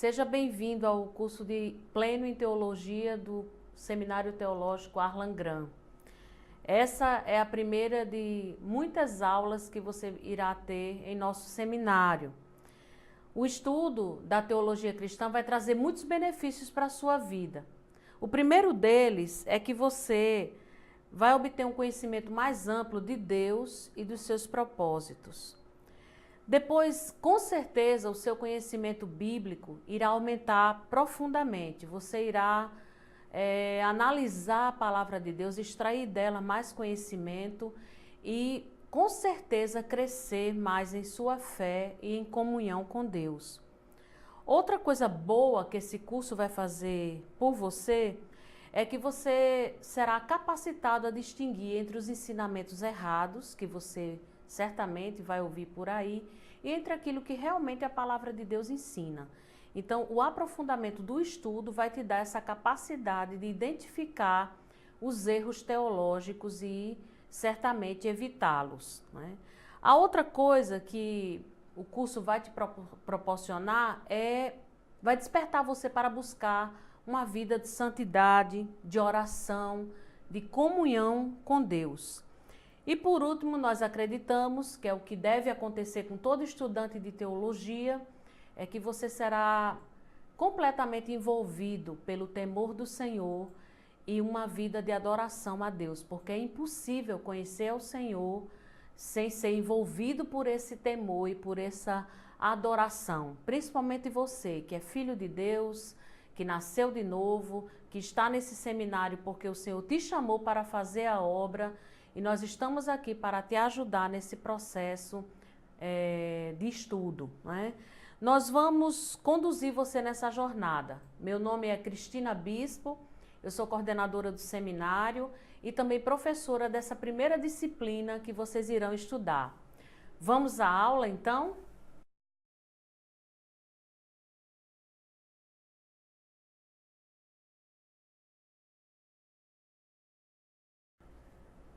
Seja bem-vindo ao curso de Pleno em Teologia do Seminário Teológico Arlan Gran. Essa é a primeira de muitas aulas que você irá ter em nosso seminário. O estudo da teologia cristã vai trazer muitos benefícios para a sua vida. O primeiro deles é que você vai obter um conhecimento mais amplo de Deus e dos seus propósitos. Depois, com certeza, o seu conhecimento bíblico irá aumentar profundamente. Você irá analisar a palavra de Deus, extrair dela mais conhecimento e, com certeza, crescer mais em sua fé e em comunhão com Deus. Outra coisa boa que esse curso vai fazer por você é que você será capacitado a distinguir entre os ensinamentos errados, que você certamente vai ouvir por aí, e entre aquilo que realmente a palavra de Deus ensina. Então, o aprofundamento do estudo vai te dar essa capacidade de identificar os erros teológicos e certamente evitá-los, né? A outra coisa que o curso vai te proporcionar vai despertar você para buscar uma vida de santidade, de oração, de comunhão com Deus. E por último, nós acreditamos que é o que deve acontecer com todo estudante de teologia, é que você será completamente envolvido pelo temor do Senhor e uma vida de adoração a Deus, porque é impossível conhecer ao Senhor sem ser envolvido por esse temor e por essa adoração. Principalmente você, que é filho de Deus, que nasceu de novo, que está nesse seminário porque o Senhor te chamou para fazer a obra, e nós estamos aqui para te ajudar nesse processo de estudo, né? Nós vamos conduzir você nessa jornada. Meu nome é Cristina Bispo, eu sou coordenadora do seminário e também professora dessa primeira disciplina que vocês irão estudar. Vamos à aula, então?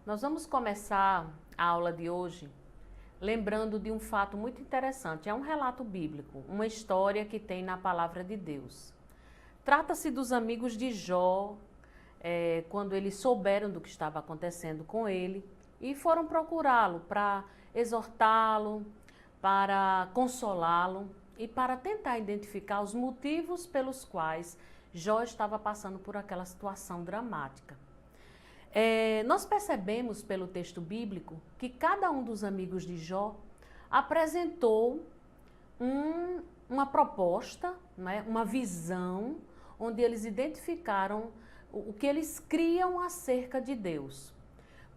Nós vamos começar a aula de hoje lembrando de um fato muito interessante. É um relato bíblico, uma história que tem na palavra de Deus. Trata-se dos amigos de Jó, quando eles souberam do que estava acontecendo com ele e foram procurá-lo para exortá-lo, para consolá-lo e para tentar identificar os motivos pelos quais Jó estava passando por aquela situação dramática. Nós percebemos pelo texto bíblico que cada um dos amigos de Jó apresentou uma proposta, né, uma visão, onde eles identificaram o que eles criam acerca de Deus.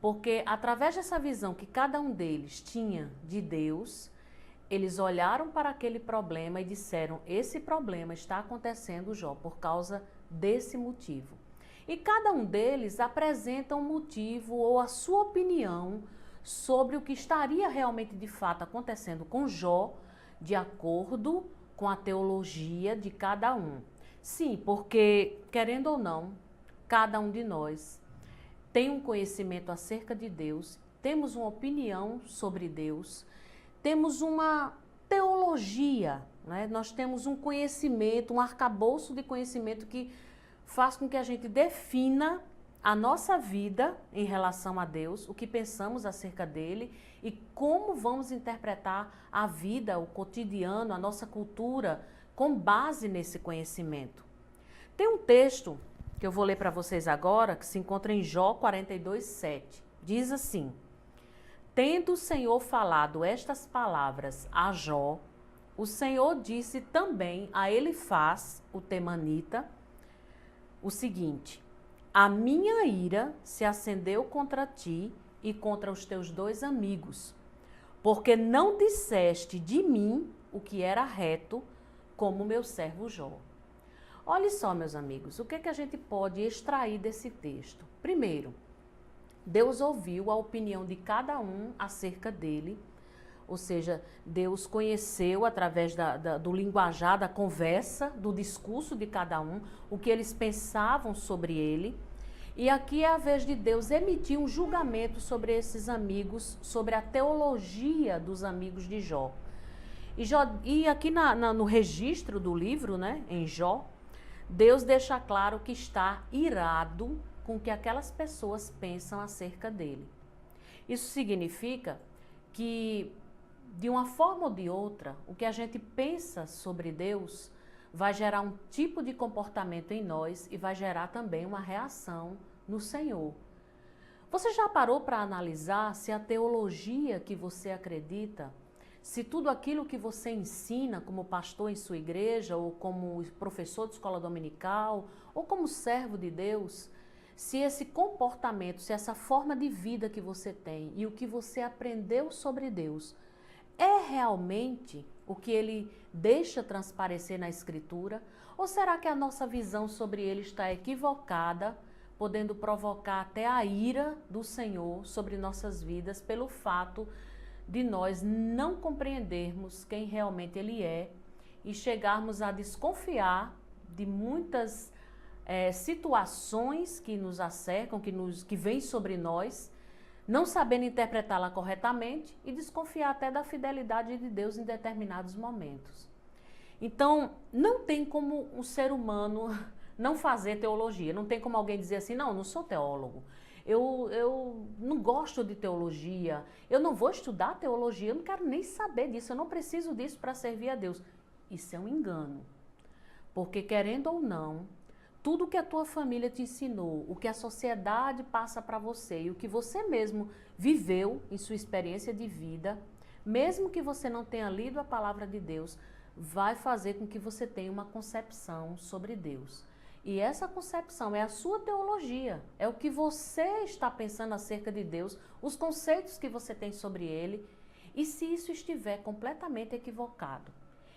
Porque através dessa visão que cada um deles tinha de Deus, eles olharam para aquele problema e disseram: esse problema está acontecendo, Jó, por causa desse motivo. E cada um deles apresenta um motivo ou a sua opinião sobre o que estaria realmente de fato acontecendo com Jó, de acordo com a teologia de cada um. Sim, porque, querendo ou não, cada um de nós tem um conhecimento acerca de Deus, temos uma opinião sobre Deus, temos uma teologia, né? Nós temos um conhecimento, um arcabouço de conhecimento que faz com que a gente defina a nossa vida em relação a Deus, o que pensamos acerca dele e como vamos interpretar a vida, o cotidiano, a nossa cultura com base nesse conhecimento. Tem um texto que eu vou ler para vocês agora, que se encontra em Jó 42:7. Diz assim: tendo o Senhor falado estas palavras a Jó, o Senhor disse também a Elifaz, o temanita, o seguinte: a minha ira se acendeu contra ti e contra os teus dois amigos, porque não disseste de mim o que era reto, como meu servo Jó. Olha só, meus amigos, o que a gente pode extrair desse texto? Primeiro, Deus ouviu a opinião de cada um acerca dele, ou seja, Deus conheceu através do linguajar, da conversa, do discurso de cada um, o que eles pensavam sobre ele. E aqui é a vez de Deus emitir um julgamento sobre esses amigos, sobre a teologia dos amigos de Jó. E aqui no registro do livro, né, em Jó, Deus deixa claro que está irado com o que aquelas pessoas pensam acerca dele. Isso significa que, de uma forma ou de outra, o que a gente pensa sobre Deus vai gerar um tipo de comportamento em nós e vai gerar também uma reação no Senhor. Você já parou para analisar se a teologia que você acredita, se tudo aquilo que você ensina como pastor em sua igreja, ou como professor de escola dominical, ou como servo de Deus, se esse comportamento, se essa forma de vida que você tem e o que você aprendeu sobre Deus é realmente o que ele deixa transparecer na Escritura? Ou será que a nossa visão sobre ele está equivocada, podendo provocar até a ira do Senhor sobre nossas vidas pelo fato de nós não compreendermos quem realmente ele é e chegarmos a desconfiar de muitas situações que nos acercam, que vêm sobre nós, não sabendo interpretá-la corretamente e desconfiar até da fidelidade de Deus em determinados momentos. Então, não tem como um ser humano não fazer teologia. Não tem como alguém dizer assim, não sou teólogo. Eu não gosto de teologia. Eu não vou estudar teologia. Eu não quero nem saber disso. Eu não preciso disso para servir a Deus. Isso é um engano. Porque, querendo ou não, tudo que a tua família te ensinou, o que a sociedade passa para você e o que você mesmo viveu em sua experiência de vida, mesmo que você não tenha lido a palavra de Deus, vai fazer com que você tenha uma concepção sobre Deus. E essa concepção é a sua teologia, é o que você está pensando acerca de Deus, os conceitos que você tem sobre Ele. E se isso estiver completamente equivocado,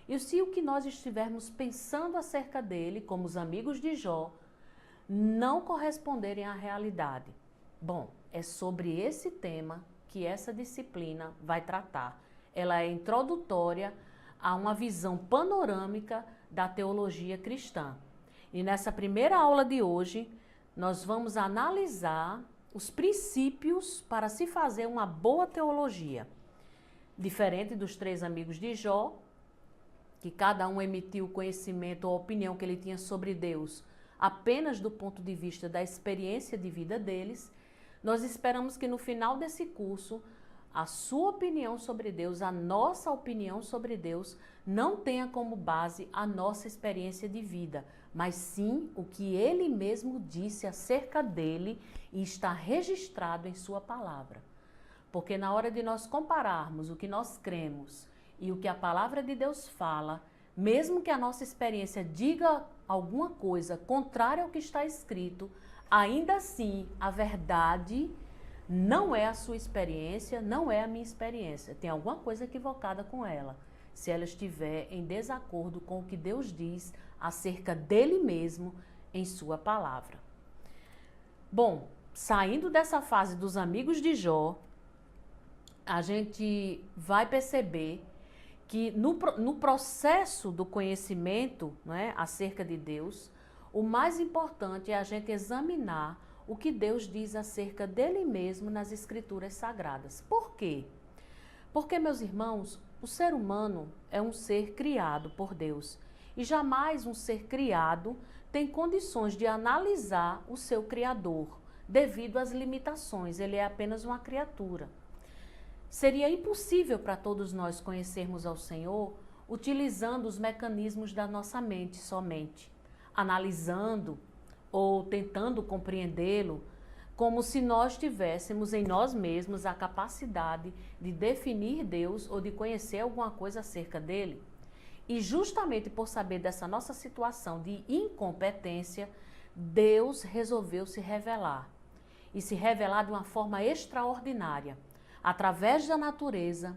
e se o que nós estivermos pensando acerca dele, como os amigos de Jó, não corresponderem à realidade, bom, é sobre esse tema que essa disciplina vai tratar. Ela é introdutória a uma visão panorâmica da teologia cristã. E nessa primeira aula de hoje, nós vamos analisar os princípios para se fazer uma boa teologia. Diferente dos 3 amigos de Jó, que cada um emitiu o conhecimento ou a opinião que ele tinha sobre Deus apenas do ponto de vista da experiência de vida deles, nós esperamos que no final desse curso, a sua opinião sobre Deus, a nossa opinião sobre Deus, não tenha como base a nossa experiência de vida, mas sim o que ele mesmo disse acerca dele e está registrado em sua palavra. Porque na hora de nós compararmos o que nós cremos e o que a palavra de Deus fala, mesmo que a nossa experiência diga alguma coisa contrária ao que está escrito, ainda assim a verdade não é a sua experiência, não é a minha experiência. Tem alguma coisa equivocada com ela, se ela estiver em desacordo com o que Deus diz acerca dele mesmo em sua palavra. Bom, saindo dessa fase dos amigos de Jó, a gente vai perceber que no processo do conhecimento, né, acerca de Deus, o mais importante é a gente examinar o que Deus diz acerca dele mesmo nas Escrituras Sagradas. Por quê? Porque, meus irmãos, o ser humano é um ser criado por Deus e jamais um ser criado tem condições de analisar o seu Criador devido às limitações. Ele é apenas uma criatura. Seria impossível para todos nós conhecermos ao Senhor utilizando os mecanismos da nossa mente somente, analisando ou tentando compreendê-lo, como se nós tivéssemos em nós mesmos a capacidade de definir Deus ou de conhecer alguma coisa acerca dele. E justamente por saber dessa nossa situação de incompetência, Deus resolveu se revelar. E se revelar de uma forma extraordinária, através da natureza,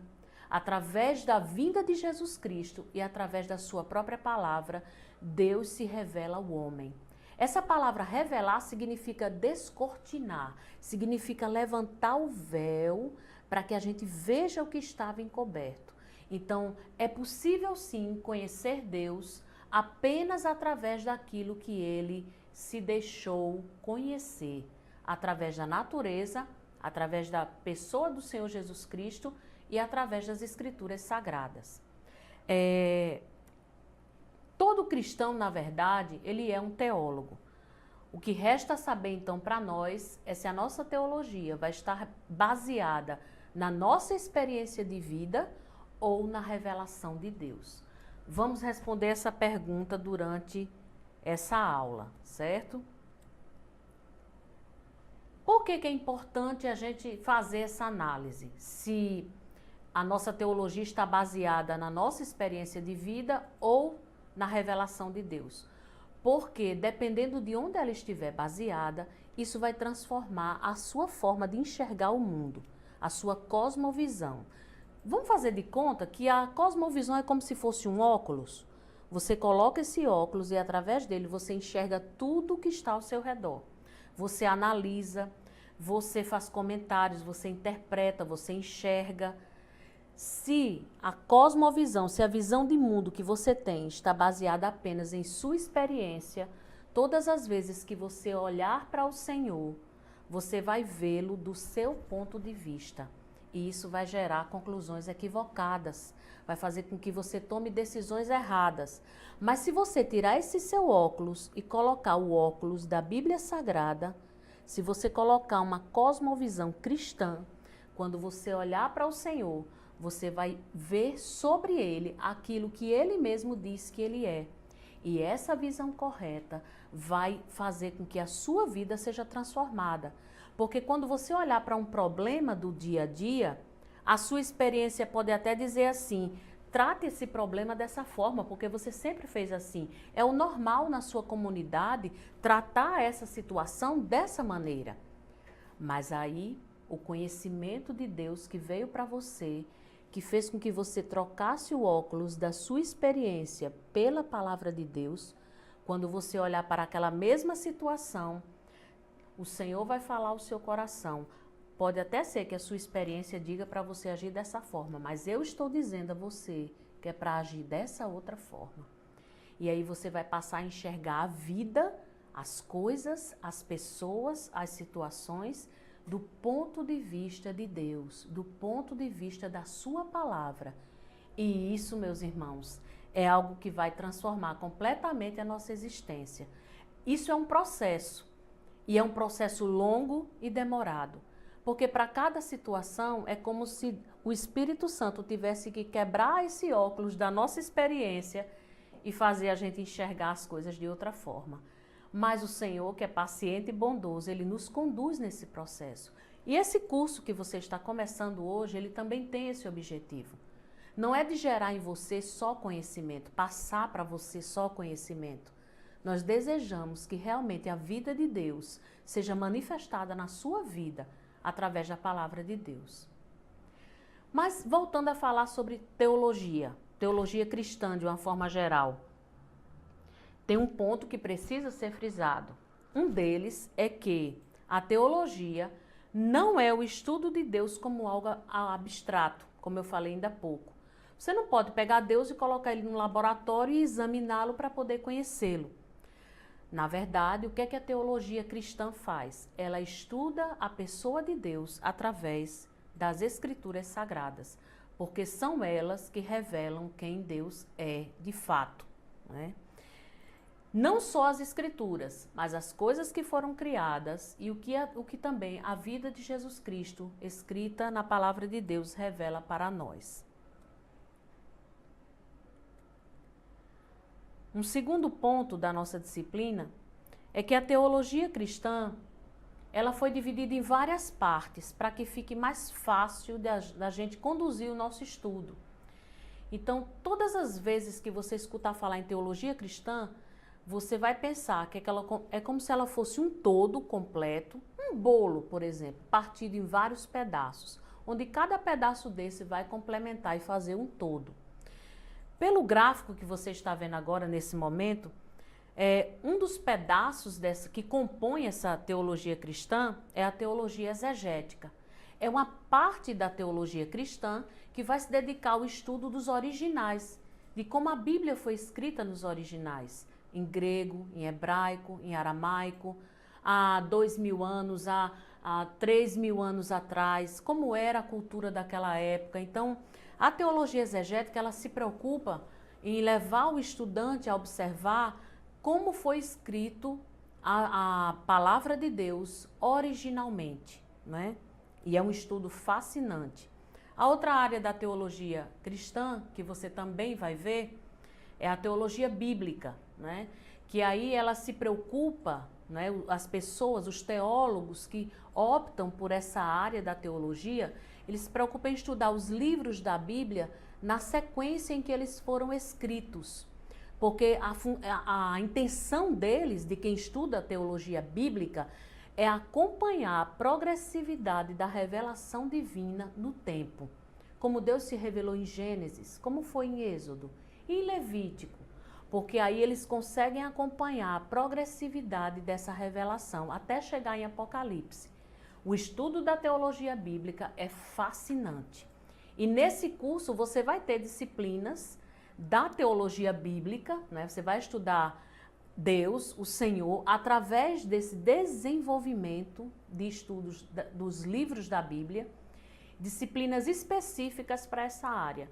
através da vinda de Jesus Cristo e através da sua própria palavra, Deus se revela ao homem. Essa palavra revelar significa descortinar, significa levantar o véu para que a gente veja o que estava encoberto. Então, é possível sim conhecer Deus apenas através daquilo que ele se deixou conhecer, através da natureza, através da pessoa do Senhor Jesus Cristo e através das Escrituras Sagradas. Todo cristão, na verdade, ele é um teólogo. O que resta saber, então, para nós é se a nossa teologia vai estar baseada na nossa experiência de vida ou na revelação de Deus. Vamos responder essa pergunta durante essa aula, certo? Por que é importante a gente fazer essa análise? Se a nossa teologia está baseada na nossa experiência de vida ou na revelação de Deus? Porque, dependendo de onde ela estiver baseada, isso vai transformar a sua forma de enxergar o mundo, a sua cosmovisão. Vamos fazer de conta que a cosmovisão é como se fosse um óculos. Você coloca esse óculos e, através dele, você enxerga tudo que está ao seu redor. Você analisa, você faz comentários, você interpreta, você enxerga. Se a cosmovisão, se a visão de mundo que você tem está baseada apenas em sua experiência, todas as vezes que você olhar para o Senhor, você vai vê-lo do seu ponto de vista. E isso vai gerar conclusões equivocadas, vai fazer com que você tome decisões erradas. Mas se você tirar esse seu óculos e colocar o óculos da Bíblia Sagrada, se você colocar uma cosmovisão cristã, quando você olhar para o Senhor, você vai ver sobre ele aquilo que ele mesmo diz que ele é. E essa visão correta vai fazer com que a sua vida seja transformada. Porque quando você olhar para um problema do dia a dia, a sua experiência pode até dizer assim: trate esse problema dessa forma, porque você sempre fez assim. É o normal na sua comunidade tratar essa situação dessa maneira. Mas aí, o conhecimento de Deus que veio para você, que fez com que você trocasse o óculos da sua experiência pela palavra de Deus, quando você olhar para aquela mesma situação, o Senhor vai falar ao seu coração. Pode até ser que a sua experiência diga para você agir dessa forma, mas eu estou dizendo a você que é para agir dessa outra forma. E aí você vai passar a enxergar a vida, as coisas, as pessoas, as situações do ponto de vista de Deus, do ponto de vista da sua palavra. E isso, meus irmãos, é algo que vai transformar completamente a nossa existência. Isso é um processo, e é um processo longo e demorado, porque para cada situação é como se o Espírito Santo tivesse que quebrar esse óculos da nossa experiência e fazer a gente enxergar as coisas de outra forma. Mas o Senhor, que é paciente e bondoso, Ele nos conduz nesse processo. E esse curso que você está começando hoje, ele também tem esse objetivo. Não é de gerar em você só conhecimento, passar para você só conhecimento. Nós desejamos que realmente a vida de Deus seja manifestada na sua vida através da palavra de Deus. Mas voltando a falar sobre teologia cristã de uma forma geral, tem um ponto que precisa ser frisado. Um deles é que a teologia não é o estudo de Deus como algo abstrato, como eu falei ainda há pouco. Você não pode pegar Deus e colocar ele num laboratório e examiná-lo para poder conhecê-lo. Na verdade, o que é que a teologia cristã faz? Ela estuda a pessoa de Deus através das Escrituras Sagradas, porque são elas que revelam quem Deus é de fato, né? Não só as Escrituras, mas as coisas que foram criadas e o que também a vida de Jesus Cristo, escrita na palavra de Deus, revela para nós. Um segundo ponto da nossa disciplina é que a teologia cristã, ela foi dividida em várias partes para que fique mais fácil da gente conduzir o nosso estudo. Então, todas as vezes que você escutar falar em teologia cristã, você vai pensar que é como se ela fosse um todo completo, um bolo, por exemplo, partido em vários pedaços, onde cada pedaço desse vai complementar e fazer um todo. Pelo gráfico que você está vendo agora, nesse momento, um dos pedaços que compõe essa teologia cristã é a teologia exegética. É uma parte da teologia cristã que vai se dedicar ao estudo dos originais, de como a Bíblia foi escrita nos originais, em grego, em hebraico, em aramaico, há 2000 anos, há 3000 anos atrás, como era a cultura daquela época. Então, A teologia exegética, ela se preocupa em levar o estudante a observar como foi escrito a palavra de Deus originalmente, né? E é um estudo fascinante. A outra área da teologia cristã, que você também vai ver, é a teologia bíblica, né? Que aí ela se preocupa, né? As pessoas, os teólogos que optam por essa área da teologia, eles se preocupam em estudar os livros da Bíblia na sequência em que eles foram escritos. Porque a intenção deles, de quem estuda a teologia bíblica, é acompanhar a progressividade da revelação divina no tempo. Como Deus se revelou em Gênesis, como foi em Êxodo e em Levítico. Porque aí eles conseguem acompanhar a progressividade dessa revelação até chegar em Apocalipse. O estudo da teologia bíblica é fascinante. E nesse curso você vai ter disciplinas da teologia bíblica, né? Você vai estudar Deus, o Senhor, através desse desenvolvimento de estudos dos livros da Bíblia, disciplinas específicas para essa área.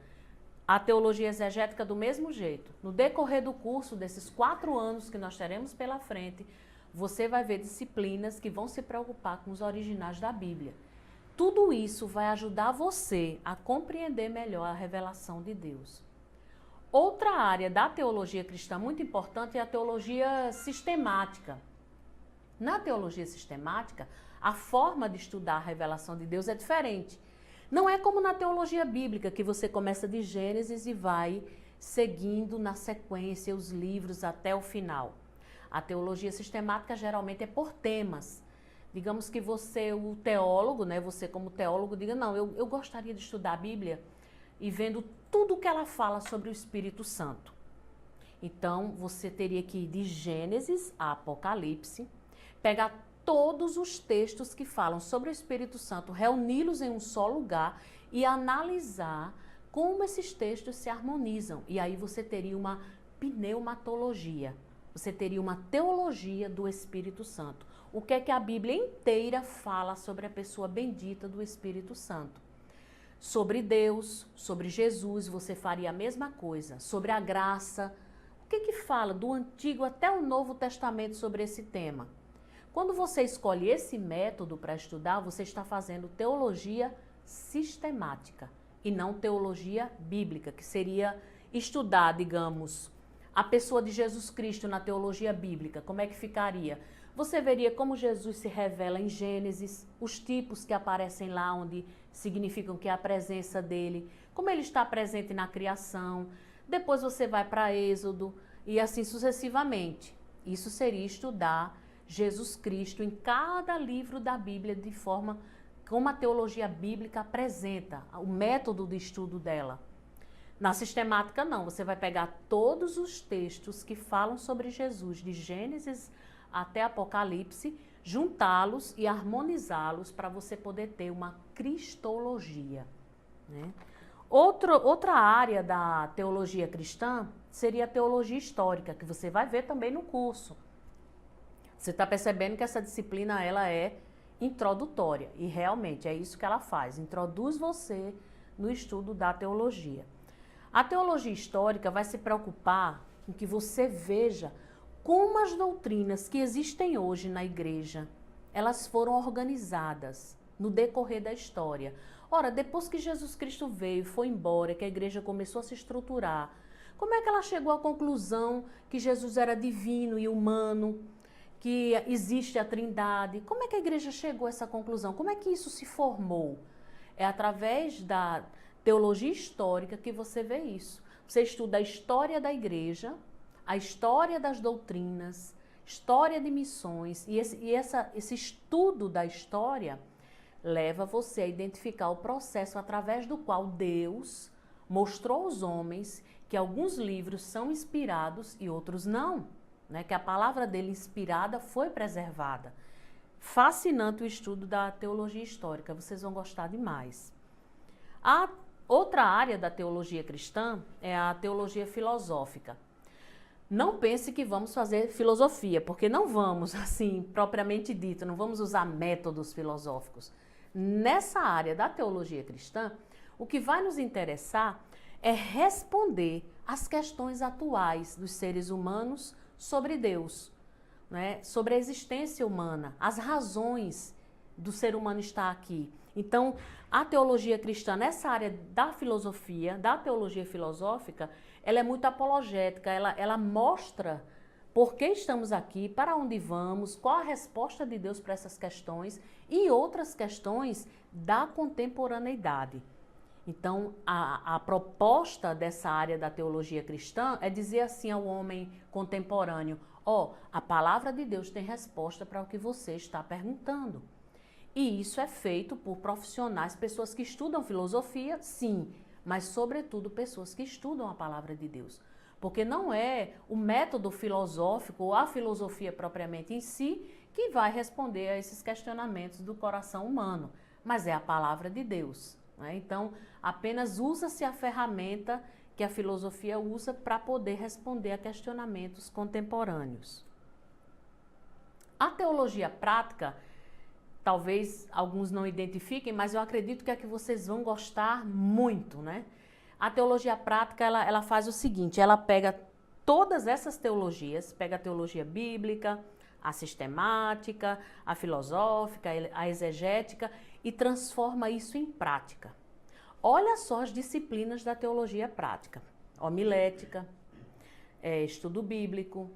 A teologia exegética do mesmo jeito. No decorrer do curso, desses 4 anos que nós teremos pela frente, você vai ver disciplinas que vão se preocupar com os originais da Bíblia. Tudo isso vai ajudar você a compreender melhor a revelação de Deus. Outra área da teologia cristã muito importante é a teologia sistemática. Na teologia sistemática, a forma de estudar a revelação de Deus é diferente. Não é como na teologia bíblica, que você começa de Gênesis e vai seguindo na sequência os livros até o final. A teologia sistemática geralmente é por temas. Digamos que você, o teólogo, né, você como teólogo, diga, não, eu gostaria de estudar a Bíblia e vendo tudo o que ela fala sobre o Espírito Santo. Então, você teria que ir de Gênesis a Apocalipse, pegar todos os textos que falam sobre o Espírito Santo, reuni-los em um só lugar e analisar como esses textos se harmonizam. E aí você teria uma pneumatologia, você teria uma teologia do Espírito Santo. O que é que a Bíblia inteira fala sobre a pessoa bendita do Espírito Santo? Sobre Deus, sobre Jesus, você faria a mesma coisa. Sobre a graça. O que fala do Antigo até o Novo Testamento sobre esse tema? Quando você escolhe esse método para estudar, você está fazendo teologia sistemática e não teologia bíblica, que seria estudar, digamos, a pessoa de Jesus Cristo na teologia bíblica. Como é que ficaria? Você veria como Jesus se revela em Gênesis, os tipos que aparecem lá, onde significam que é a presença dele, como ele está presente na criação. Depois você vai para Êxodo e assim sucessivamente. Isso seria estudar Jesus Cristo em cada livro da Bíblia, de forma como a teologia bíblica apresenta, o método de estudo dela. Na sistemática, não. Você vai pegar todos os textos que falam sobre Jesus, de Gênesis até Apocalipse, juntá-los e harmonizá-los para você poder ter uma cristologia, né? Outra área da teologia cristã seria a teologia histórica, que você vai ver também no curso. Você está percebendo que essa disciplina ela é introdutória e realmente é isso que ela faz, introduz você no estudo da teologia. A teologia histórica vai se preocupar com que você veja como as doutrinas que existem hoje na igreja, elas foram organizadas no decorrer da história. Ora, depois que Jesus Cristo veio e foi embora, que a igreja começou a se estruturar, como é que ela chegou à conclusão que Jesus era divino e humano, que existe a Trindade? Como é que a igreja chegou a essa conclusão? Como é que isso se formou? É através da teologia histórica que você vê isso. Você estuda a história da igreja, a história das doutrinas, história de missões, e esse estudo da história leva você a identificar o processo através do qual Deus mostrou aos homens que alguns livros são inspirados e outros não, né? Que a palavra dele inspirada foi preservada. Fascinante o estudo da teologia histórica, vocês vão gostar demais. A outra área da teologia cristã é a teologia filosófica. Não pense que vamos fazer filosofia, porque não vamos, assim, propriamente dito, não vamos usar métodos filosóficos. Nessa área da teologia cristã, O que vai nos interessar é responder às questões atuais dos seres humanos sobre Deus, né? Sobre a existência humana, as razões do ser humano estar aqui. Então, a teologia cristã, nessa área da filosofia, da teologia filosófica, ela é muito apologética, ela mostra por que estamos aqui, para onde vamos, qual a resposta de Deus para essas questões e outras questões da contemporaneidade. Então, a proposta dessa área da teologia cristã é dizer assim ao homem contemporâneo: a palavra de Deus tem resposta para o que você está perguntando. E isso é feito por profissionais, pessoas que estudam filosofia, sim, mas sobretudo pessoas que estudam a palavra de Deus. Porque não é o método filosófico ou a filosofia propriamente em si que vai responder a esses questionamentos do coração humano, mas é a palavra de Deus, né? Então, apenas usa-se a ferramenta que a filosofia usa para poder responder a questionamentos contemporâneos. A teologia prática, talvez alguns não identifiquem, mas eu acredito que é que vocês vão gostar muito, né? A teologia prática, ela faz o seguinte: ela pega todas essas teologias, pega a teologia bíblica, a sistemática, a filosófica, a exegética e transforma isso em prática. Olha só as disciplinas da teologia prática: homilética, estudo bíblico,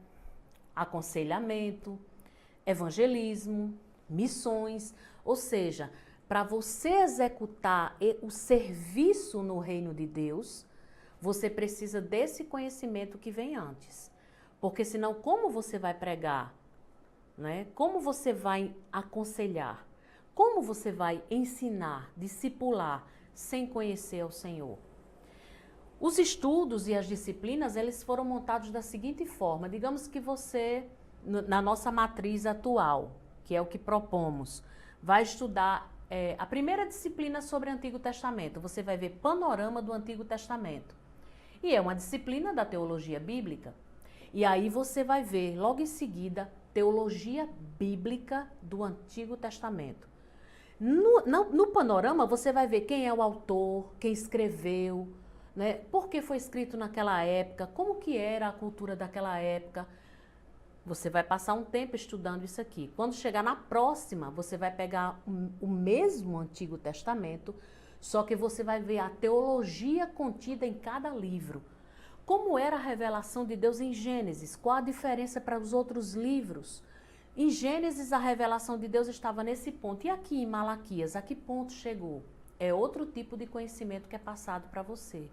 aconselhamento, evangelismo, missões, ou seja, para você executar o serviço no reino de Deus, você precisa desse conhecimento que vem antes. Porque senão, como você vai pregar? Né? Como você vai aconselhar? Como você vai ensinar, discipular, sem conhecer ao Senhor? Os estudos e as disciplinas, eles foram montados da seguinte forma: digamos que você, na nossa matriz atual, que é o que propomos, vai estudar a primeira disciplina sobre o Antigo Testamento. Você vai ver panorama do Antigo Testamento. E é uma disciplina da teologia bíblica. E aí você vai ver, logo em seguida, teologia bíblica do Antigo Testamento. No panorama, você vai ver quem é o autor, quem escreveu, né? Por que foi escrito naquela época, como que era a cultura daquela época. Você vai passar um tempo estudando isso aqui. Quando chegar na próxima, você vai pegar o mesmo Antigo Testamento, só que você vai ver a teologia contida em cada livro. Como era a revelação de Deus em Gênesis? Qual a diferença para os outros livros? Em Gênesis, a revelação de Deus estava nesse ponto. E aqui em Malaquias, a que ponto chegou? É outro tipo de conhecimento que é passado para você.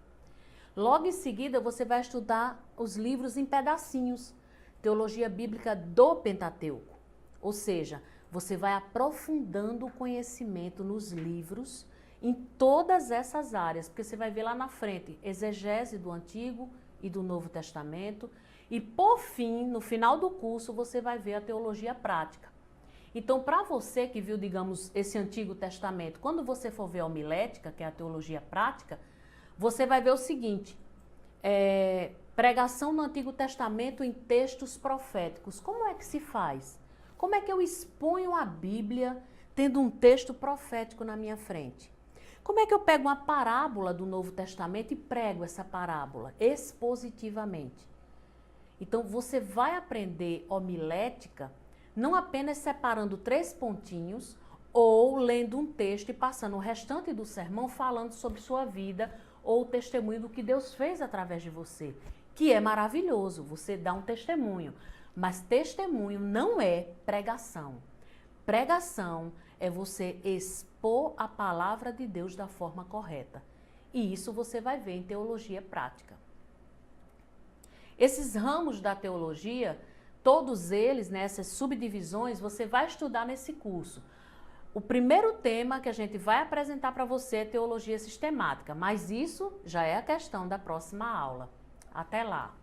Logo em seguida, você vai estudar os livros em pedacinhos. Teologia bíblica do Pentateuco. Ou seja, você vai aprofundando o conhecimento nos livros em todas essas áreas, porque você vai ver lá na frente exegese do Antigo e do Novo Testamento e, por fim, no final do curso, você vai ver a teologia prática. Então, para você que viu, digamos, esse Antigo Testamento, quando você for ver a homilética, que é a teologia prática, você vai ver o seguinte: pregação no Antigo Testamento em textos proféticos. Como é que se faz? Como é que eu exponho a Bíblia tendo um texto profético na minha frente? Como é que eu pego uma parábola do Novo Testamento e prego essa parábola expositivamente? Então, você vai aprender homilética não apenas separando 3 pontinhos ou lendo um texto e passando o restante do sermão falando sobre sua vida ou o testemunho do que Deus fez através de você, que é maravilhoso, você dá um testemunho, mas testemunho não é pregação. Pregação é você expor a palavra de Deus da forma correta. E isso você vai ver em teologia prática. Esses ramos da teologia, todos eles, né, essas subdivisões, você vai estudar nesse curso. O primeiro tema que a gente vai apresentar para você é teologia sistemática, mas isso já é a questão da próxima aula. Até lá!